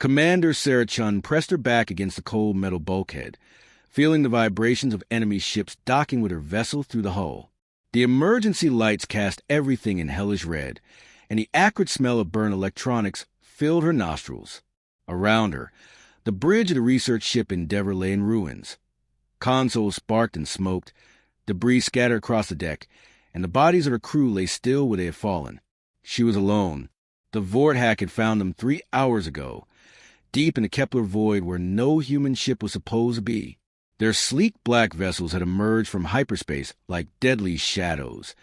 Commander Sarah Chun pressed her back against the cold metal bulkhead, feeling the vibrations of enemy ships docking with her vessel through the hull. The emergency lights cast everything in hellish red, and the acrid smell of burned electronics filled her nostrils. Around her, the bridge of the research ship Endeavour lay in ruins. Consoles sparked and smoked, debris scattered across the deck, and the bodies of her crew lay still where they had fallen. She was alone. The Vorthack had found them 3 hours ago, deep in the Kepler void where no human ship was supposed to be. Their sleek black vessels had emerged from hyperspace like deadly shadows,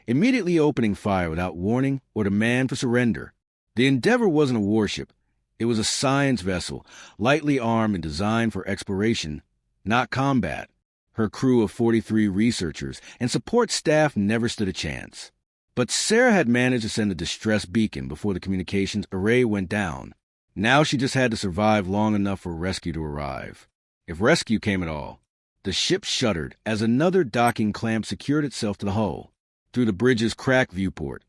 immediately opening fire without warning or demand for surrender. The Endeavour wasn't a warship. It was a science vessel, lightly armed and designed for exploration, not combat. Her crew of 43 researchers and support staff never stood a chance. But Sarah had managed to send a distress beacon before the communications array went down. Now she just had to survive long enough for rescue to arrive. If rescue came at all. The ship shuddered as another docking clamp secured itself to the hull. Through the bridge's cracked viewport,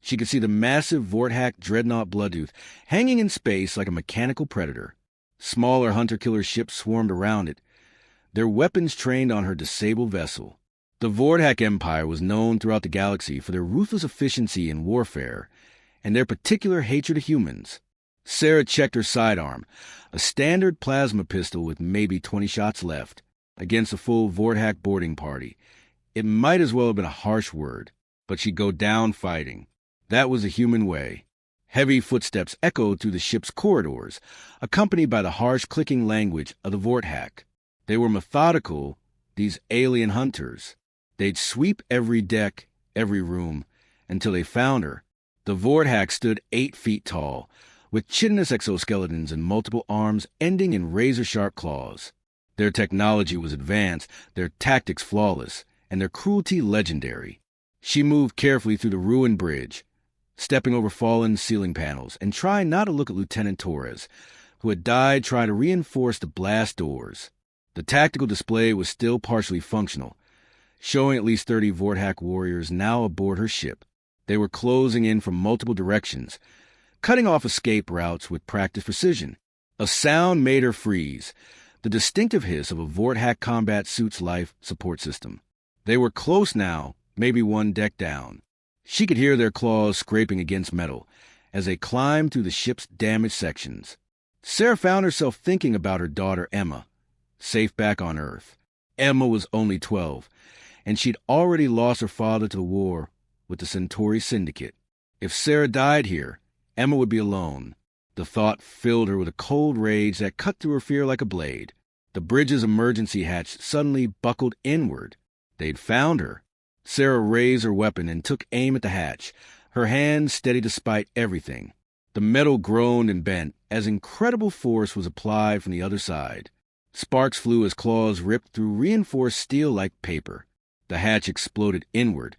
she could see the massive Vorthack dreadnought Bloodtooth hanging in space like a mechanical predator. Smaller hunter-killer ships swarmed around it, their weapons trained on her disabled vessel. The Vorthack Empire was known throughout the galaxy for their ruthless efficiency in warfare and their particular hatred of humans. Sarah checked her sidearm, a standard plasma pistol with maybe 20 shots left, against a full Vorthack boarding party. It might as well have been a harsh word, but she'd go down fighting. That was the human way. Heavy footsteps echoed through the ship's corridors, accompanied by the harsh clicking language of the Vorthack. They were methodical, these alien hunters. They'd sweep every deck, every room, until they found her. The Vorthack stood 8 feet tall, with chitinous exoskeletons and multiple arms ending in razor-sharp claws. Their technology was advanced, their tactics flawless, and their cruelty legendary. She moved carefully through the ruined bridge, stepping over fallen ceiling panels and trying not to look at Lieutenant Torres, who had died trying to reinforce the blast doors. The tactical display was still partially functional, showing at least 30 Vorthack warriors now aboard her ship. They were closing in from multiple directions, cutting off escape routes with practiced precision. A sound made her freeze, the distinctive hiss of a Vorthack combat suit's life support system. They were close now, maybe 1 deck down. She could hear their claws scraping against metal as they climbed through the ship's damaged sections. Sarah found herself thinking about her daughter Emma, safe back on Earth. Emma was only 12, and she'd already lost her father to the war with the Centauri Syndicate. If Sarah died here, Emma would be alone. The thought filled her with a cold rage that cut through her fear like a blade. The bridge's emergency hatch suddenly buckled inward. They'd found her. Sarah raised her weapon and took aim at the hatch, her hand steady despite everything. The metal groaned and bent as incredible force was applied from the other side. Sparks flew as claws ripped through reinforced steel like paper. The hatch exploded inward,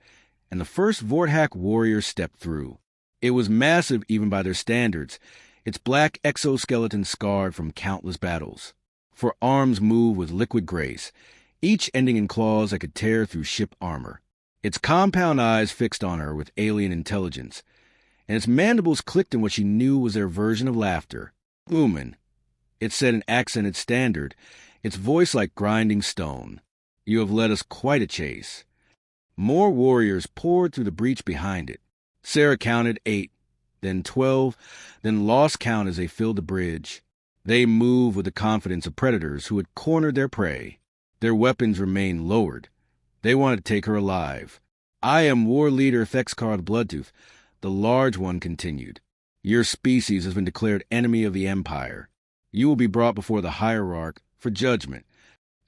and the first Vorthack warrior stepped through. It was massive even by their standards, its black exoskeleton scarred from countless battles. For arms moved with liquid grace, each ending in claws that could tear through ship armor. Its compound eyes fixed on her with alien intelligence, and its mandibles clicked in what she knew was their version of laughter. Uman. It said in accented standard, its voice like grinding stone. You have led us quite a chase. More warriors poured through the breach behind it. Sarah counted 8, then 12, then lost count as they filled the bridge. They moved with the confidence of predators who had cornered their prey. Their weapons remained lowered. They wanted to take her alive. I am War Leader Thexkar the Bloodtooth, the large one continued. Your species has been declared enemy of the Empire. You will be brought before the Hierarch for judgment.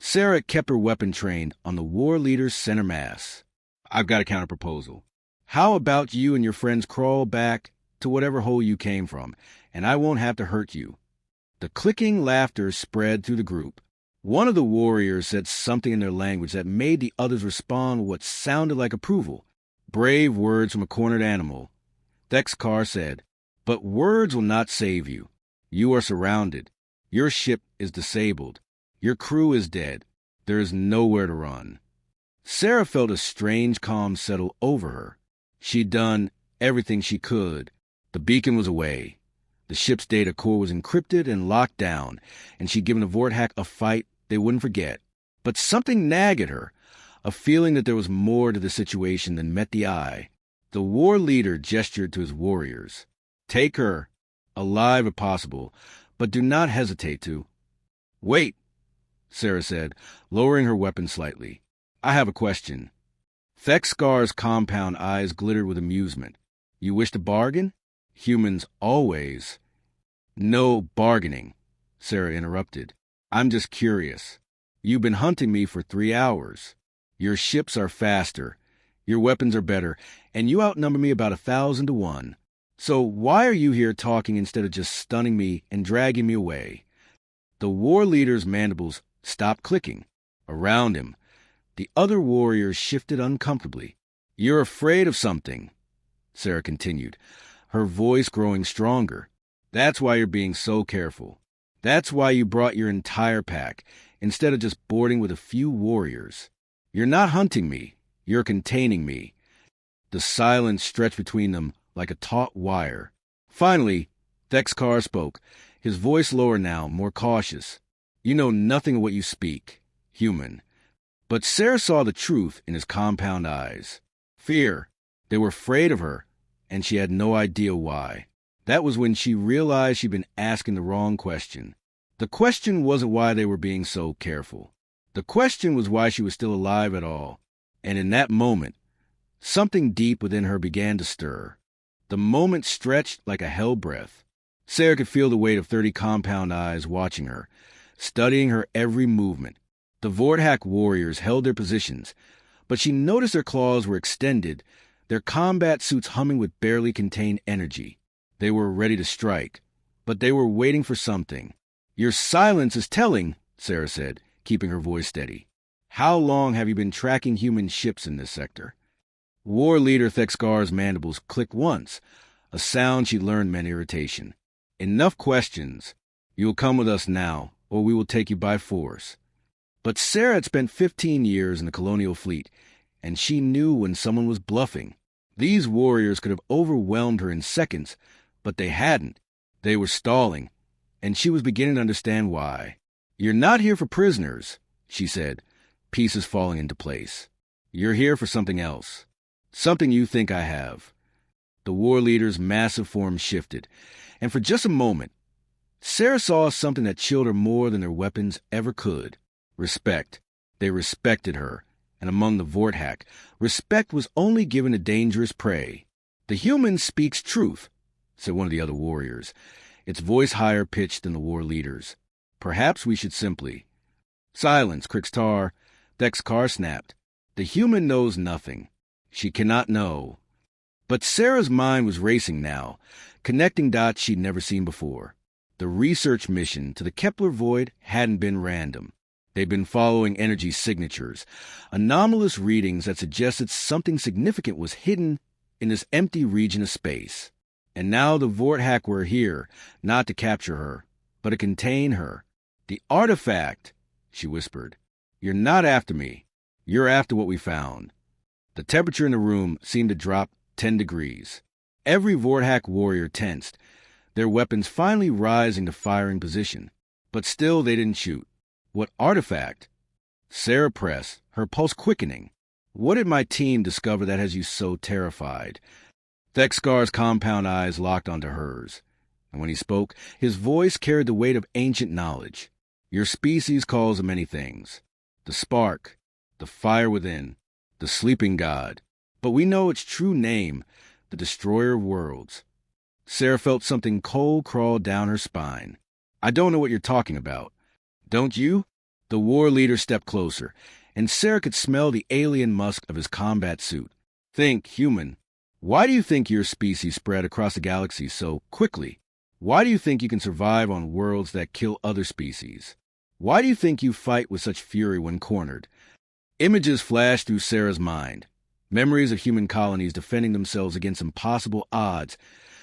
Sarah kept her weapon trained on the War Leader's center mass. I've got a counter-proposal. How about you and your friends crawl back to whatever hole you came from, and I won't have to hurt you? The clicking laughter spread through the group. One of the warriors said something in their language that made the others respond with what sounded like approval. Brave words from a cornered animal. Thexkar said, "But words will not save you. You are surrounded. Your ship is disabled. Your crew is dead. There is nowhere to run." Sarah felt a strange calm settle over her. She'd done everything she could. The beacon was away. The ship's data core was encrypted and locked down, and she'd given the Vorthack a fight they wouldn't forget. But something nagged at her, a feeling that there was more to the situation than met the eye. The war leader gestured to his warriors. "Take her, alive if possible, but do not hesitate to—" "Wait," Sarah said, lowering her weapon slightly. "I have a question." Thexkar's compound eyes glittered with amusement. "You wish to bargain? Humans always—" "No bargaining," Sarah interrupted. "I'm just curious. You've been hunting me for 3 hours. Your ships are faster, your weapons are better, and you outnumber me about 1,000 to 1. So why are you here talking instead of just stunning me and dragging me away?" The war leader's mandibles stopped clicking. Around him, the other warriors shifted uncomfortably. "You're afraid of something," Sarah continued, her voice growing stronger. "That's why you're being so careful. That's why you brought your entire pack, instead of just boarding with a few warriors. You're not hunting me, you're containing me." The silence stretched between them like a taut wire. Finally, Thexkar spoke, his voice lower now, more cautious. "You know nothing of what you speak, human." But Sarah saw the truth in his compound eyes. Fear. They were afraid of her, and she had no idea why. That was when she realized she'd been asking the wrong question. The question wasn't why they were being so careful. The question was why she was still alive at all. And in that moment, something deep within her began to stir. The moment stretched like a hell breath. Sarah could feel the weight of 30 compound eyes watching her, studying her every movement. The Vorthack warriors held their positions, but she noticed their claws were extended, their combat suits humming with barely contained energy. They were ready to strike, but they were waiting for something. "Your silence is telling," Sarah said, keeping her voice steady. "How long have you been tracking human ships in this sector?" War leader Thexkar's mandibles clicked once, a sound she learned meant irritation. "Enough questions. You'll come with us now, or we will take you by force." But Sarah had spent 15 years in the colonial fleet, and she knew when someone was bluffing. These warriors could have overwhelmed her in seconds, but they hadn't. They were stalling, and she was beginning to understand why. "You're not here for prisoners," she said, pieces falling into place. "You're here for something else. Something you think I have." The war leader's massive form shifted, and for just a moment, Sarah saw something that chilled her more than their weapons ever could. Respect. They respected her, and among the Vorthack, respect was only given to dangerous prey. "The human speaks truth," said one of the other warriors, its voice higher pitched than the war leader's. "Perhaps we should simply—" "Silence, Krixtar," Thexkar snapped. "The human knows nothing. She cannot know." But Sarah's mind was racing now, connecting dots she'd never seen before. The research mission to the Kepler void hadn't been random. They'd been following energy signatures, anomalous readings that suggested something significant was hidden in this empty region of space. And now the Vorthack were here, not to capture her, but to contain her. "The artifact," she whispered. "You're not after me. You're after what we found." The temperature in the room seemed to drop 10 degrees. Every Vorthack warrior tensed, their weapons finally rising to firing position. But still they didn't shoot. "What artifact?" Sarah pressed, her pulse quickening. "What did my team discover that has you so terrified?" Thexkar's compound eyes locked onto hers, and when he spoke, his voice carried the weight of ancient knowledge. "Your species calls it many things. The spark, the fire within, the sleeping god. But we know its true name, the destroyer of worlds." Sarah felt something cold crawl down her spine. "I don't know what you're talking about." "Don't you?" The war leader stepped closer, and Sarah could smell the alien musk of his combat suit. "Think, human. Why do you think your species spread across the galaxy so quickly? Why do you think you can survive on worlds that kill other species? Why do you think you fight with such fury when cornered?" Images flashed through Sarah's mind. Memories of human colonies defending themselves against impossible odds.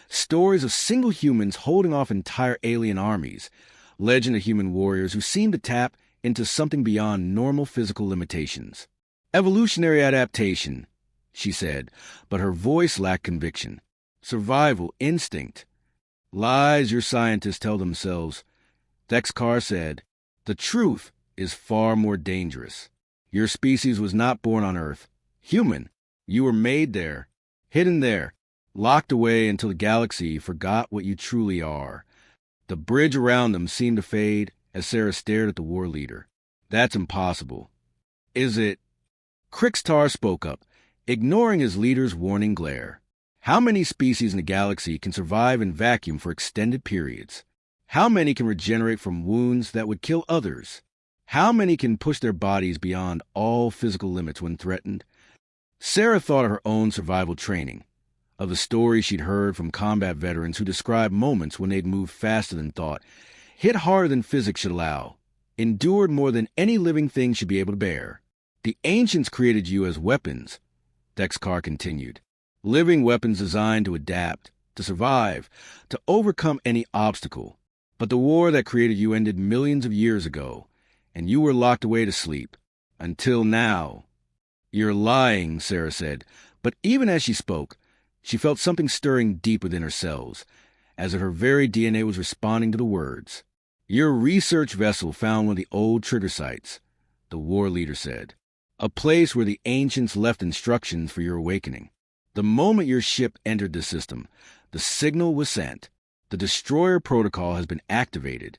Stories of single humans holding off entire alien armies. Legend of human warriors who seemed to tap into something beyond normal physical limitations. "Evolutionary adaptation," she said, but her voice lacked conviction. "Survival instinct." Lies your scientists tell themselves. Thexkar said, the truth is far more dangerous. Your species was not born on Earth. Human. You were made there, hidden there, locked away until the galaxy forgot what you truly are. The bridge around them seemed to fade as Sarah stared at the war leader. That's impossible. Is it? Crixtar spoke up, ignoring his leader's warning glare. How many species in the galaxy can survive in vacuum for extended periods? How many can regenerate from wounds that would kill others? How many can push their bodies beyond all physical limits when threatened? Sarah thought of her own survival training, of the stories she'd heard from combat veterans who described moments when they'd moved faster than thought, hit harder than physics should allow, endured more than any living thing should be able to bear. The ancients created you as weapons, Thexkar continued. Living weapons designed to adapt, to survive, to overcome any obstacle. But the war that created you ended millions of years ago, and you were locked away to sleep. Until now. You're lying, Sarah said, but even as she spoke, she felt something stirring deep within her cells, as if her very DNA was responding to the words. Your research vessel found one of the old trigger sites, the war leader said. A place where the ancients left instructions for your awakening. The moment your ship entered the system, the signal was sent. The destroyer protocol has been activated.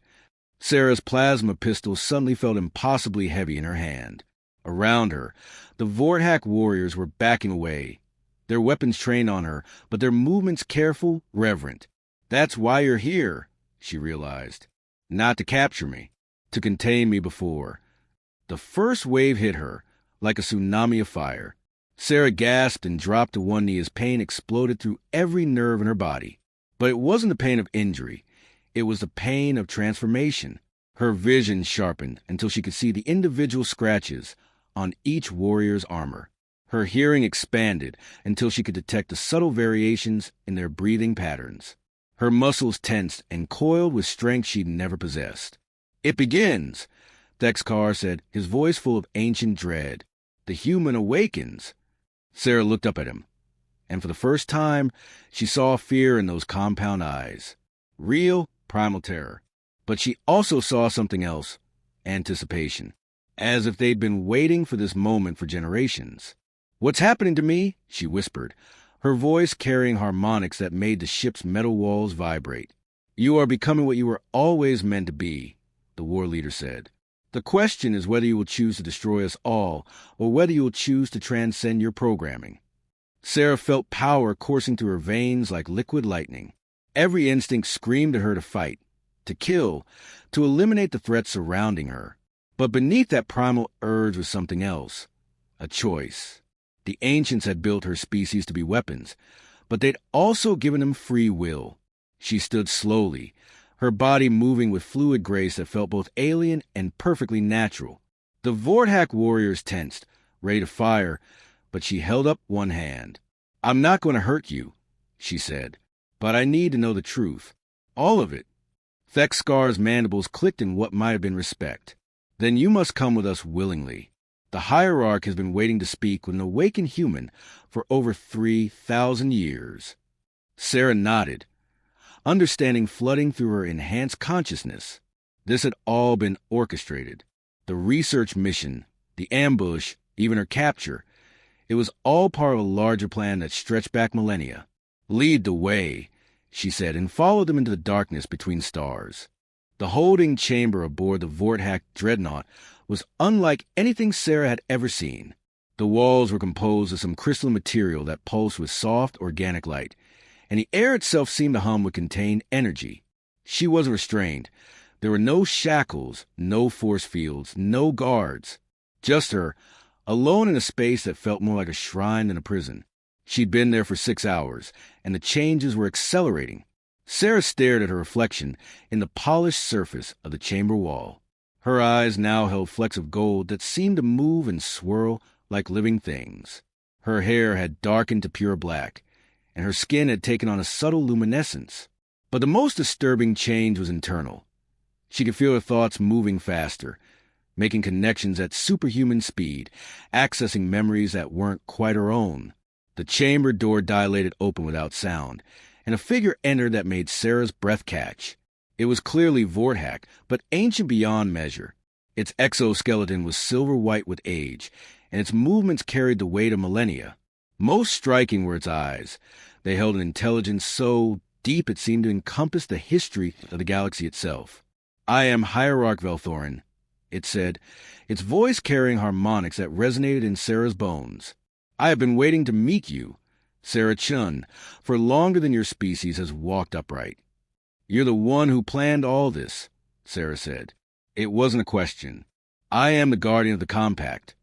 Sarah's plasma pistol suddenly felt impossibly heavy in her hand. Around her, the Vorthak warriors were backing away, their weapons trained on her, but their movements careful, reverent. That's why you're here, she realized. Not to capture me, to contain me before. The first wave hit her, like a tsunami of fire. Sarah gasped and dropped to one knee as pain exploded through every nerve in her body. But it wasn't the pain of injury. It was the pain of transformation. Her vision sharpened until she could see the individual scratches on each warrior's armor. Her hearing expanded until she could detect the subtle variations in their breathing patterns. Her muscles tensed and coiled with strength she'd never possessed. It begins, Thexkar said, his voice full of ancient dread. The human awakens. Sarah looked up at him, and for the first time, she saw fear in those compound eyes. Real, primal terror. But she also saw something else, anticipation, as if they'd been waiting for this moment for generations. What's happening to me? She whispered, her voice carrying harmonics that made the ship's metal walls vibrate. You are becoming what you were always meant to be, the war leader said. The question is whether you will choose to destroy us all, or whether you will choose to transcend your programming. Sarah felt power coursing through her veins like liquid lightning. Every instinct screamed at her to fight, to kill, to eliminate the threats surrounding her. But beneath that primal urge was something else, a choice. The ancients had built her species to be weapons, but they'd also given them free will. She stood slowly, her body moving with fluid grace that felt both alien and perfectly natural. The Vorthak warriors tensed, ready to fire, but she held up one hand. I'm not going to hurt you, she said, but I need to know the truth. All of it. Thexkar's mandibles clicked in what might have been respect. Then you must come with us willingly. The hierarch has been waiting to speak with an awakened human for over 3,000 years. Sarah nodded, understanding flooding through her enhanced consciousness. This had all been orchestrated. The research mission, the ambush, even her capture. It was all part of a larger plan that stretched back millennia. Lead the way, she said, and followed them into the darkness between stars. The holding chamber aboard the Vorthak dreadnought was unlike anything Sarah had ever seen. The walls were composed of some crystalline material that pulsed with soft, organic light, and the air itself seemed to hum with contained energy. She wasn't restrained. There were no shackles, no force fields, no guards. Just her, alone in a space that felt more like a shrine than a prison. She'd been there for 6 hours, and the changes were accelerating. Sarah stared at her reflection in the polished surface of the chamber wall. Her eyes now held flecks of gold that seemed to move and swirl like living things. Her hair had darkened to pure black, and her skin had taken on a subtle luminescence. But the most disturbing change was internal. She could feel her thoughts moving faster, making connections at superhuman speed, accessing memories that weren't quite her own. The chamber door dilated open without sound, and a figure entered that made Sarah's breath catch. It was clearly Vorthak, but ancient beyond measure. Its exoskeleton was silver-white with age, and its movements carried the weight of millennia. Most striking were its eyes. They held an intelligence so deep it seemed to encompass the history of the galaxy itself. "I am Hierarch Velthorin," it said, its voice carrying harmonics that resonated in Sarah's bones. "I have been waiting to meet you, Sarah Chun, for longer than your species has walked upright." "You're the one who planned all this," Sarah said. It wasn't a question. "I am the guardian of the compact,"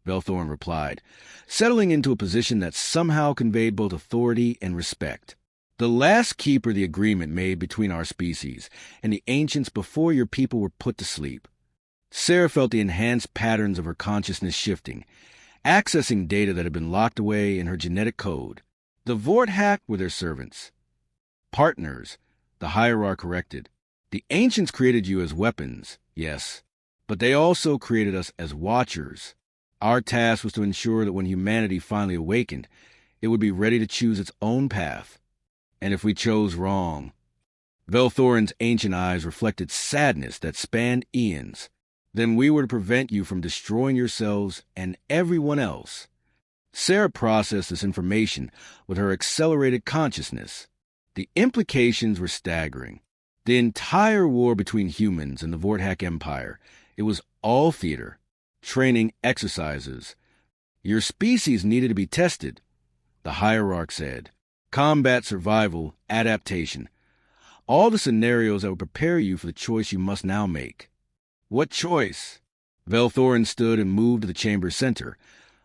Velthorin replied, settling into a position that somehow conveyed both authority and respect. "The last keeper of the agreement made between our species and the ancients before your people were put to sleep." Sarah felt the enhanced patterns of her consciousness shifting, accessing data that had been locked away in her genetic code. "The Vorthak were their servants." "Partners," the hierarch corrected. "The ancients created you as weapons, yes, but they also created us as watchers. Our task was to ensure that when humanity finally awakened, it would be ready to choose its own path. And if we chose wrong..." Velthorin's ancient eyes reflected sadness that spanned eons. "Then we were to prevent you from destroying yourselves and everyone else." Sarah processed this information with her accelerated consciousness. The implications were staggering. The entire war between humans and the Vorthak Empire, it was all theater, training exercises. "Your species needed to be tested," the hierarch said. "Combat, survival, adaptation. All the scenarios that would prepare you for the choice you must now make." "What choice?" Velthorin stood and moved to the chamber's center,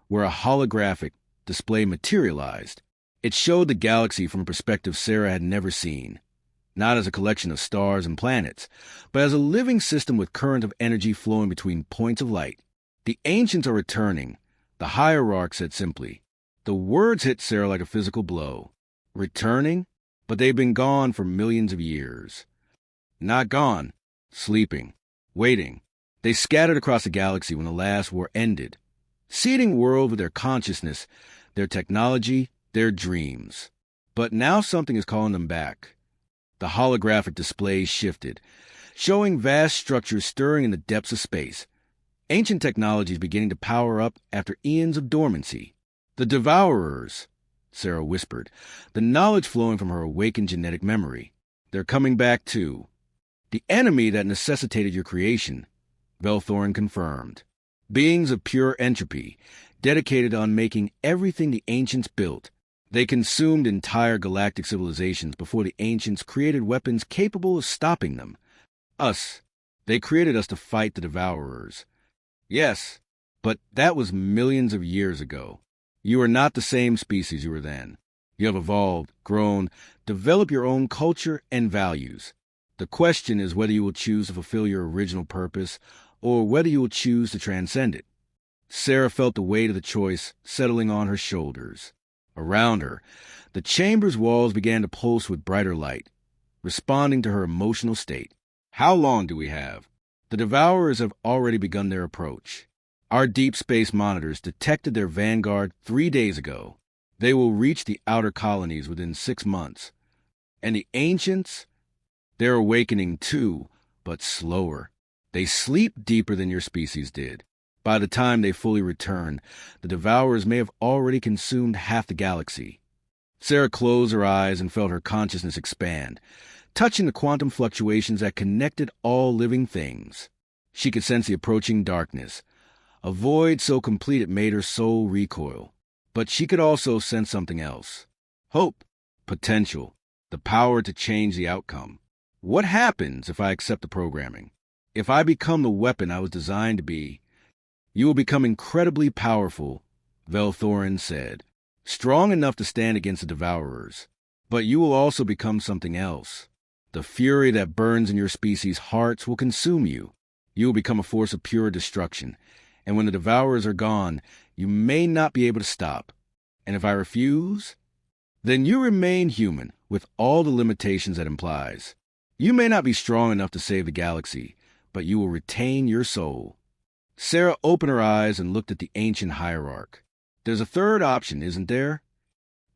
where a holographic display materialized. It showed the galaxy from a perspective Sarah had never seen. Not as a collection of stars and planets, but as a living system with current of energy flowing between points of light. "The ancients are returning," the hierarch said simply. The words hit Sarah like a physical blow. Returning? But they've been gone for millions of years. Not gone. Sleeping. Waiting. They scattered across the galaxy when the last war ended, seeding world with their consciousness, their technology, their dreams. But now something is calling them back. The holographic display shifted, showing vast structures stirring in the depths of space. Ancient technologies beginning to power up after eons of dormancy. "The Devourers," Sarah whispered, the knowledge flowing from her awakened genetic memory. "They're coming back too." "The enemy that necessitated your creation," Velthorin confirmed. "Beings of pure entropy, dedicated on making everything the ancients built. They consumed entire galactic civilizations before the ancients created weapons capable of stopping them. Us. They created us to fight the Devourers." "Yes, but that was millions of years ago. You are not the same species you were then. You have evolved, grown, developed your own culture and values. The question is whether you will choose to fulfill your original purpose or whether you will choose to transcend it." Sarah felt the weight of the choice settling on her shoulders. Around her, the chamber's walls began to pulse with brighter light, responding to her emotional state. "How long do we have?" "The Devourers have already begun their approach. Our deep space monitors detected their vanguard 3 days ago. They will reach the outer colonies within 6 months. And the ancients? They're awakening too, but slower. They sleep deeper than your species did. By the time they fully return, the Devourers may have already consumed half the galaxy." Sarah closed her eyes and felt her consciousness expand, touching the quantum fluctuations that connected all living things. She could sense the approaching darkness, a void so complete it made her soul recoil. But she could also sense something else. Hope, potential, the power to change the outcome. What happens if I accept the programming? If I become the weapon I was designed to be? "You will become incredibly powerful," Velthorin said, "strong enough to stand against the Devourers. But you will also become something else. The fury that burns in your species' hearts will consume you. You will become a force of pure destruction, and when the Devourers are gone, you may not be able to stop. And if I refuse, then you remain human, with all the limitations that implies. You may not be strong enough to save the galaxy, but you will retain your soul." Sarah opened her eyes and looked at the ancient hierarch. "There's a third option, isn't there?"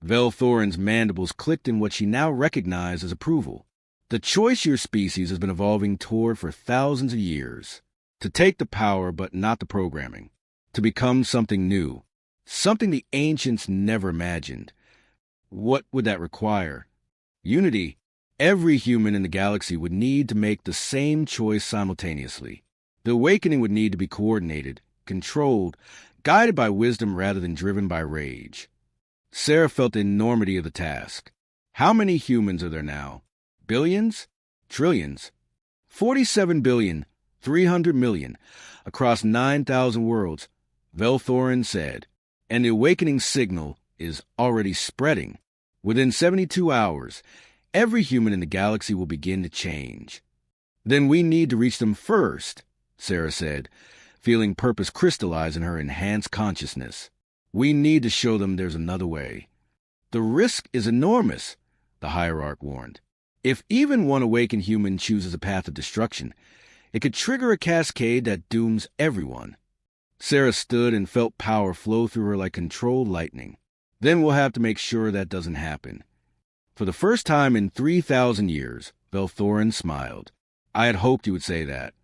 Velthorin's mandibles clicked in what she now recognized as approval. The choice your species has been evolving toward for thousands of years. To take the power but not the programming. To become something new. Something the ancients never imagined. What would that require? Unity. Every human in the galaxy would need to make the same choice simultaneously. The awakening would need to be coordinated, controlled, guided by wisdom rather than driven by rage. Sarah felt the enormity of the task. How many humans are there now? Billions? Trillions? 47 billion, 300 million, across 9,000 worlds, Velthorin said. And the awakening signal is already spreading. Within 72 hours, every human in the galaxy will begin to change. Then we need to reach them first, Sarah said, feeling purpose crystallize in her enhanced consciousness. We need to show them there's another way. The risk is enormous, the hierarch warned. If even one awakened human chooses a path of destruction, it could trigger a cascade that dooms everyone. Sarah stood and felt power flow through her like controlled lightning. Then we'll have to make sure that doesn't happen. For the first time in 3,000 years, Velthorin smiled. I had hoped you would say that.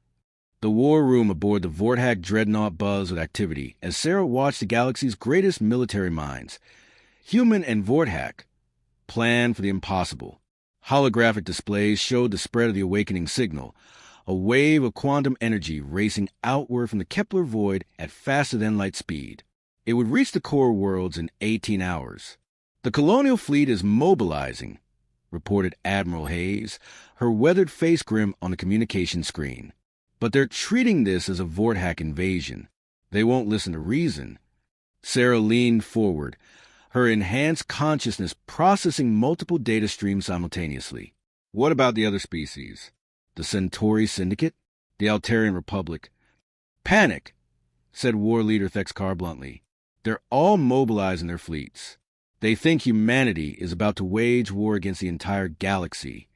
The war room aboard the Vorthak dreadnought buzzed with activity as Sarah watched the galaxy's greatest military minds, human and Vorthak, plan for the impossible. Holographic displays showed the spread of the awakening signal, a wave of quantum energy racing outward from the Kepler void at faster-than-light speed. It would reach the core worlds in 18 hours. The colonial fleet is mobilizing, reported Admiral Hayes, her weathered face grim on the communication screen. But they're treating this as a Vorthak invasion. They won't listen to reason. Sarah leaned forward, her enhanced consciousness processing multiple data streams simultaneously. What about the other species? The Centauri Syndicate? The Altarian Republic? Panic, said war leader Thexkar bluntly. They're all mobilizing their fleets. They think humanity is about to wage war against the entire galaxy.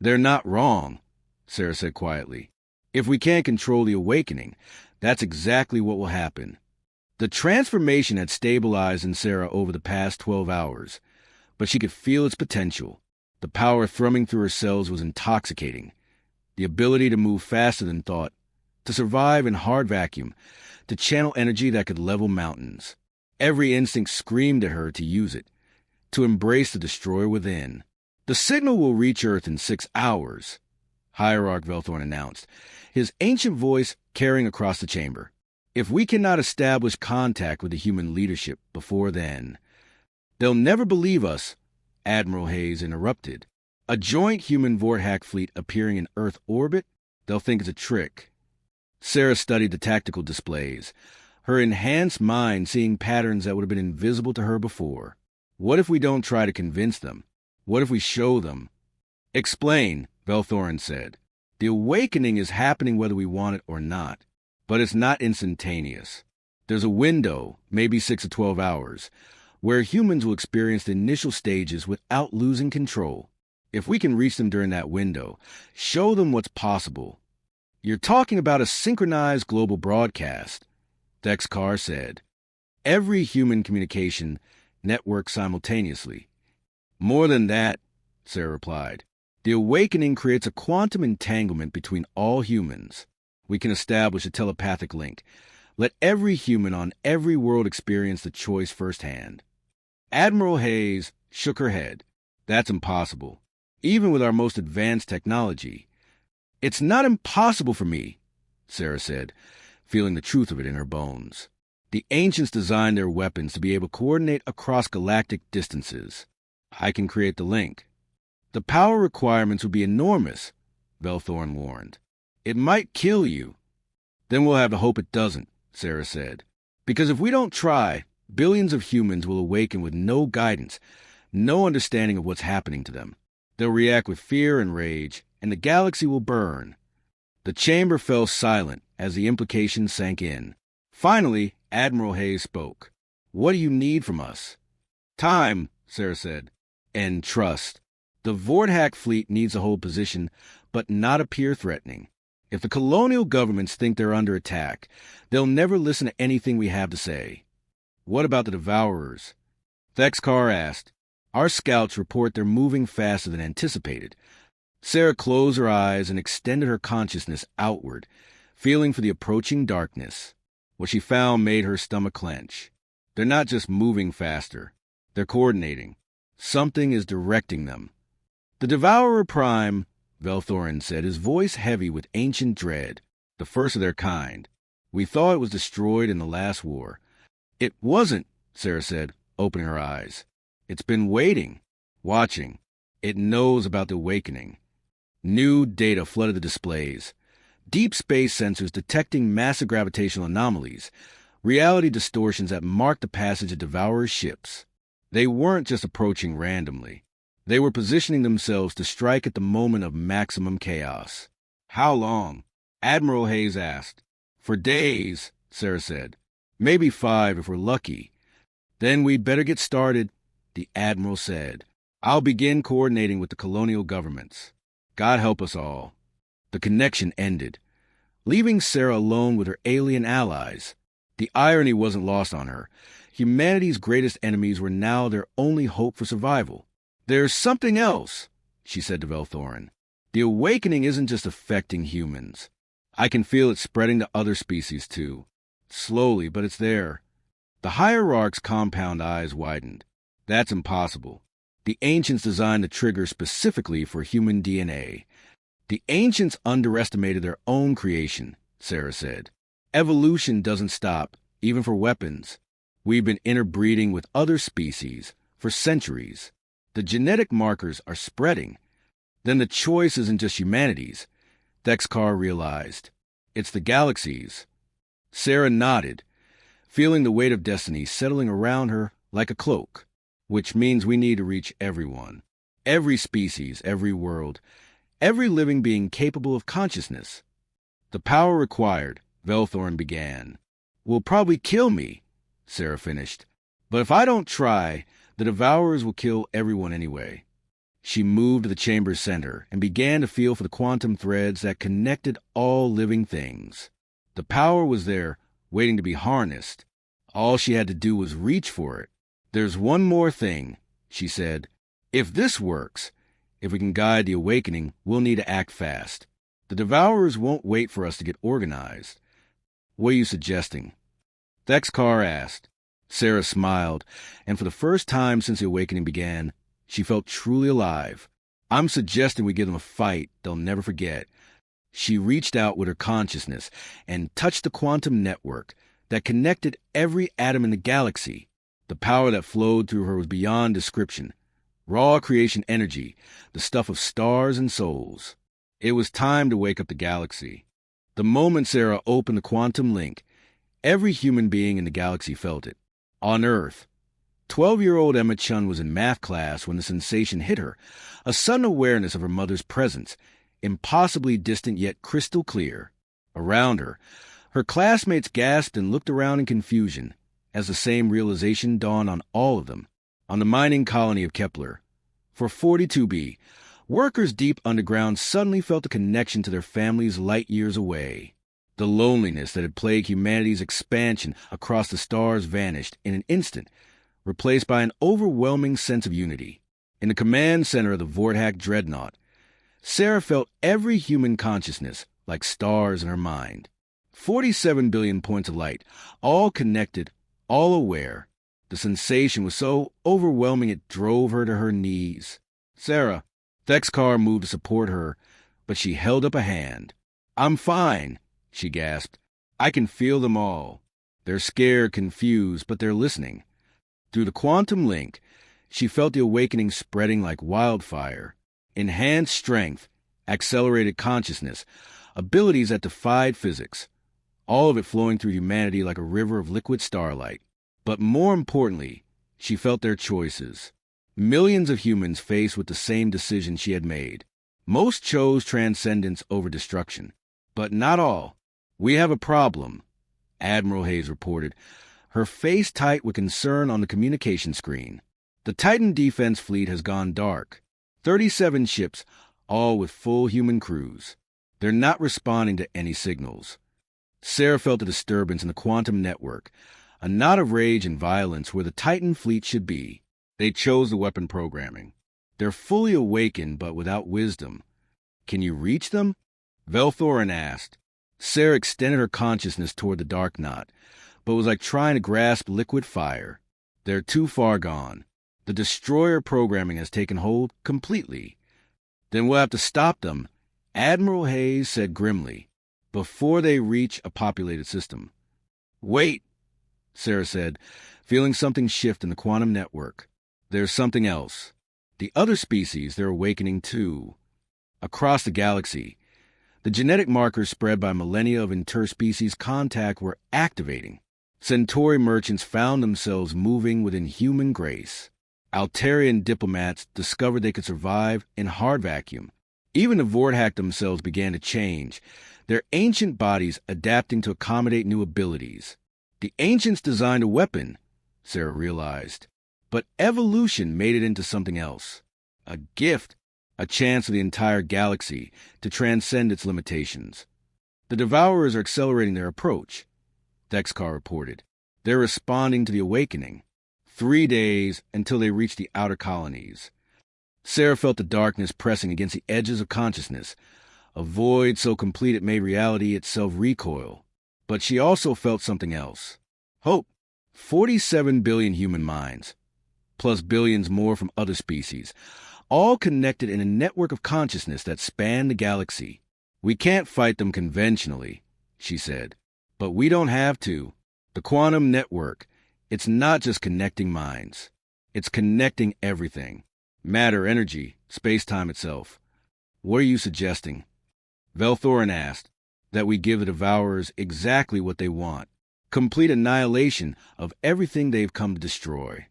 They're not wrong, Sarah said quietly. If we can't control the awakening, that's exactly what will happen. The transformation had stabilized in Sarah over the past 12 hours, but she could feel its potential. The power thrumming through her cells was intoxicating. The ability to move faster than thought, to survive in hard vacuum, to channel energy that could level mountains. Every instinct screamed at her to use it, to embrace the destroyer within. The signal will reach Earth in 6 hours, Hierarch Velthorin announced, his ancient voice carrying across the chamber. If we cannot establish contact with the human leadership before then, they'll never believe us, Admiral Hayes interrupted. A joint human Vorthak fleet appearing in Earth orbit? They'll think it's a trick. Sarah studied the tactical displays, her enhanced mind seeing patterns that would have been invisible to her before. What if we don't try to convince them? What if we show them? Explain, Velthorin said. The awakening is happening whether we want it or not, but it's not instantaneous. There's a window, maybe 6 or 12 hours, where humans will experience the initial stages without losing control. If we can reach them during that window, show them what's possible. You're talking about a synchronized global broadcast, Thexkar said. Every human communication networks simultaneously. More than that, Sarah replied. The awakening creates a quantum entanglement between all humans. We can establish a telepathic link. Let every human on every world experience the choice firsthand. Admiral Hayes shook her head. That's impossible, even with our most advanced technology. It's not impossible for me, Sarah said, feeling the truth of it in her bones. The ancients designed their weapons to be able to coordinate across galactic distances. I can create the link. The power requirements would be enormous, Velthorin warned. It might kill you. Then we'll have to hope it doesn't, Sarah said. Because if we don't try, billions of humans will awaken with no guidance, no understanding of what's happening to them. They'll react with fear and rage, and the galaxy will burn. The chamber fell silent as the implications sank in. Finally, Admiral Hayes spoke. What do you need from us? Time, Sarah said, and trust. The Vorthak fleet needs to hold position, but not appear threatening. If the colonial governments think they're under attack, they'll never listen to anything we have to say. What about the Devourers? Thexkar asked. Our scouts report they're moving faster than anticipated. Sarah closed her eyes and extended her consciousness outward, feeling for the approaching darkness. What she found made her stomach clench. They're not just moving faster. They're coordinating. Something is directing them. The Devourer Prime, Velthorin said, his voice heavy with ancient dread, the first of their kind. We thought it was destroyed in the last war. It wasn't, Sarah said, opening her eyes. It's been waiting, watching. It knows about the awakening. New data flooded the displays. Deep space sensors detecting massive gravitational anomalies, reality distortions that marked the passage of Devourer's ships. They weren't just approaching randomly. They were positioning themselves to strike at the moment of maximum chaos. How long? Admiral Hayes asked. For days, Sarah said. Maybe 5 if we're lucky. Then we'd better get started, the Admiral said. I'll begin coordinating with the colonial governments. God help us all. The connection ended, leaving Sarah alone with her alien allies. The irony wasn't lost on her. Humanity's greatest enemies were now their only hope for survival. There's something else, she said to Velthorin. The awakening isn't just affecting humans. I can feel it spreading to other species, too. Slowly, but it's there. The Hierarch's compound eyes widened. That's impossible. The Ancients designed the trigger specifically for human DNA. The Ancients underestimated their own creation, Sarah said. Evolution doesn't stop, even for weapons. We've been interbreeding with other species for centuries. The genetic markers are spreading. Then the choice isn't just humanity's, Thexkar realized. It's the galaxy's. Sarah nodded, feeling the weight of destiny settling around her like a cloak, which means we need to reach everyone. Every species, every world, every living being capable of consciousness. The power required, Velthorin began. Will probably kill me, Sarah finished. But if I don't try, the Devourers will kill everyone anyway. She moved to the chamber's center and began to feel for the quantum threads that connected all living things. The power was there, waiting to be harnessed. All she had to do was reach for it. There's one more thing, she said. If this works, if we can guide the awakening, we'll need to act fast. The Devourers won't wait for us to get organized. What are you suggesting? Thexkar asked. Sarah smiled, and for the first time since the awakening began, she felt truly alive. I'm suggesting we give them a fight they'll never forget. She reached out with her consciousness and touched the quantum network that connected every atom in the galaxy. The power that flowed through her was beyond description. Raw creation energy, the stuff of stars and souls. It was time to wake up the galaxy. The moment Sarah opened the quantum link, every human being in the galaxy felt it. On Earth, 12-year-old Emma Chun was in math class when the sensation hit her, a sudden awareness of her mother's presence, impossibly distant yet crystal clear. Around her, her classmates gasped and looked around in confusion, as the same realization dawned on all of them. On the mining colony of Kepler, for 42B, workers deep underground suddenly felt a connection to their families light years away. The loneliness that had plagued humanity's expansion across the stars vanished in an instant, replaced by an overwhelming sense of unity. In the command center of the Vorthak dreadnought, Sarah felt every human consciousness like stars in her mind. 47 billion points of light, all connected, all aware. The sensation was so overwhelming it drove her to her knees. Sarah, Thexkar moved to support her, but she held up a hand. I'm fine, she gasped. I can feel them all. They're scared, confused, but they're listening. Through the quantum link, she felt the awakening spreading like wildfire. Enhanced strength, accelerated consciousness, abilities that defied physics, all of it flowing through humanity like a river of liquid starlight. But more importantly, she felt their choices. Millions of humans faced with the same decision she had made. Most chose transcendence over destruction, but not all. We have a problem, Admiral Hayes reported, her face tight with concern on the communication screen. The Titan defense fleet has gone dark. 37 ships, all with full human crews. They're not responding to any signals. Sarah felt a disturbance in the quantum network, a knot of rage and violence where the Titan fleet should be. They chose the weapon programming. They're fully awakened, but without wisdom. Can you reach them? Velthorin asked. Sarah extended her consciousness toward the dark knot, but it was like trying to grasp liquid fire. They're too far gone. The destroyer programming has taken hold completely. Then we'll have to stop them, Admiral Hayes said grimly, before they reach a populated system. Wait, Sarah said, feeling something shift in the quantum network. There's something else. The other species, they're awakening too. Across the galaxy, the genetic markers spread by millennia of interspecies contact were activating. Centauri merchants found themselves moving with inhuman grace. Altarian diplomats discovered they could survive in hard vacuum. Even the Vorthack themselves began to change, their ancient bodies adapting to accommodate new abilities. The ancients designed a weapon, Sarah realized, but evolution made it into something else. A gift, a chance for the entire galaxy to transcend its limitations. The Devourers are accelerating their approach, Thexkar reported. They're responding to the awakening. 3 days until they reach the outer colonies. Sarah felt the darkness pressing against the edges of consciousness, a void so complete it made reality itself recoil. But she also felt something else. Hope. 47 billion human minds, plus billions more from other species, all connected in a network of consciousness that spanned the galaxy. We can't fight them conventionally, she said. But we don't have to. The quantum network, it's not just connecting minds. It's connecting everything. Matter, energy, space-time itself. What are you suggesting? Velthorin asked. That we give the Devourers exactly what they want. Complete annihilation of everything they've come to destroy.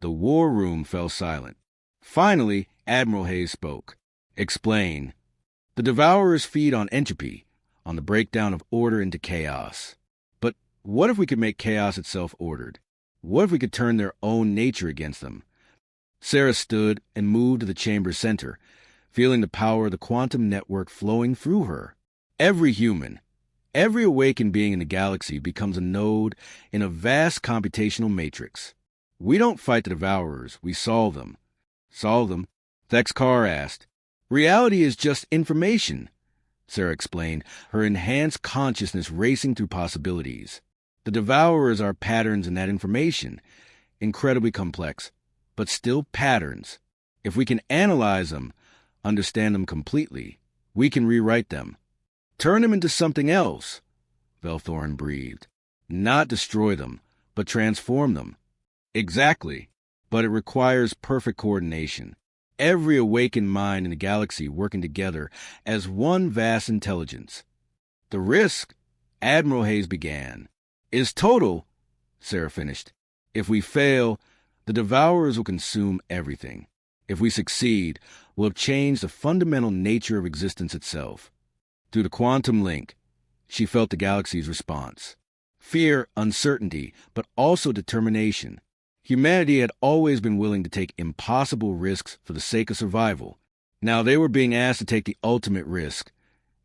The war room fell silent. Finally, Admiral Hayes spoke. Explain. The Devourers feed on entropy, on the breakdown of order into chaos. But what if we could make chaos itself ordered? What if we could turn their own nature against them? Sarah stood and moved to the chamber's center, feeling the power of the quantum network flowing through her. Every human, every awakened being in the galaxy becomes a node in a vast computational matrix. We don't fight the Devourers, we solve them. Solve them? Thexkar asked. Reality is just information, Sarah explained, her enhanced consciousness racing through possibilities. The Devourers are patterns in that information, incredibly complex, but still patterns. If we can analyze them, understand them completely, we can rewrite them. Turn them into something else, Velthorin breathed. Not destroy them, but transform them. Exactly, but it requires perfect coordination. Every awakened mind in the galaxy working together as one vast intelligence. The risk, Admiral Hayes began, is total, Sarah finished. If we fail, the Devourers will consume everything. If we succeed, we'll have changed the fundamental nature of existence itself. Through the quantum link, she felt the galaxy's response. Fear, uncertainty, but also determination. Humanity had always been willing to take impossible risks for the sake of survival. Now they were being asked to take the ultimate risk,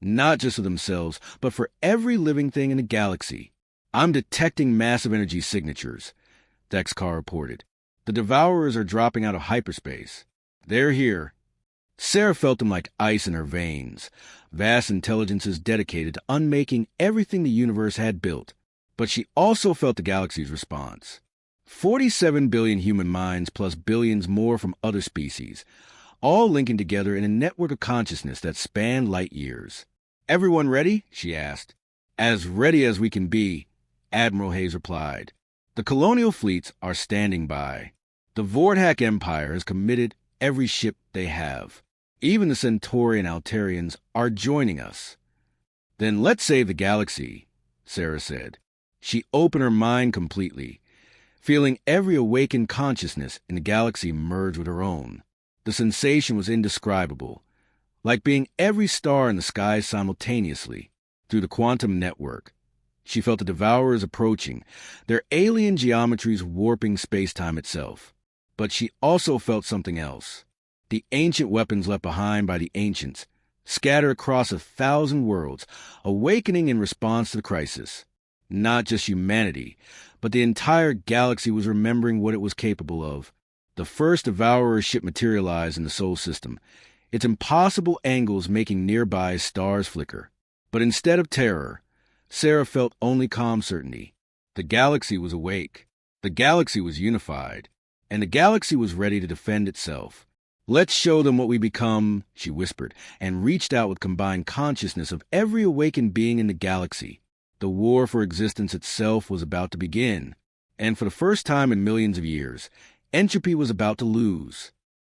not just for themselves, but for every living thing in the galaxy. I'm detecting massive energy signatures, Thexkar reported. The Devourers are dropping out of hyperspace. They're here. Sarah felt them like ice in her veins, vast intelligences dedicated to unmaking everything the universe had built. But she also felt the galaxy's response. 47 billion human minds plus billions more from other species, all linking together in a network of consciousness that spanned light years. Everyone ready? She asked. As ready as we can be, Admiral Hayes replied. The colonial fleets are standing by. The Vorthack Empire has committed every ship they have. Even the Centauri and Altarians are joining us. Then let's save the galaxy, Sarah said. She opened her mind completely, feeling every awakened consciousness in the galaxy merge with her own. The sensation was indescribable, like being every star in the sky simultaneously, through the quantum network. She felt the Devourers approaching, their alien geometries warping space-time itself. But she also felt something else. The ancient weapons left behind by the ancients, scattered across 1,000 worlds, awakening in response to the crisis. Not just humanity, but the entire galaxy was remembering what it was capable of. The first Devourer ship materialized in the Sol system, its impossible angles making nearby stars flicker. But instead of terror, Sarah felt only calm certainty. The galaxy was awake. The galaxy was unified. And the galaxy was ready to defend itself. "Let's show them what we become," she whispered, and reached out with combined consciousness of every awakened being in the galaxy. The war for existence itself was about to begin. And for the first time in millions of years, entropy was about to lose.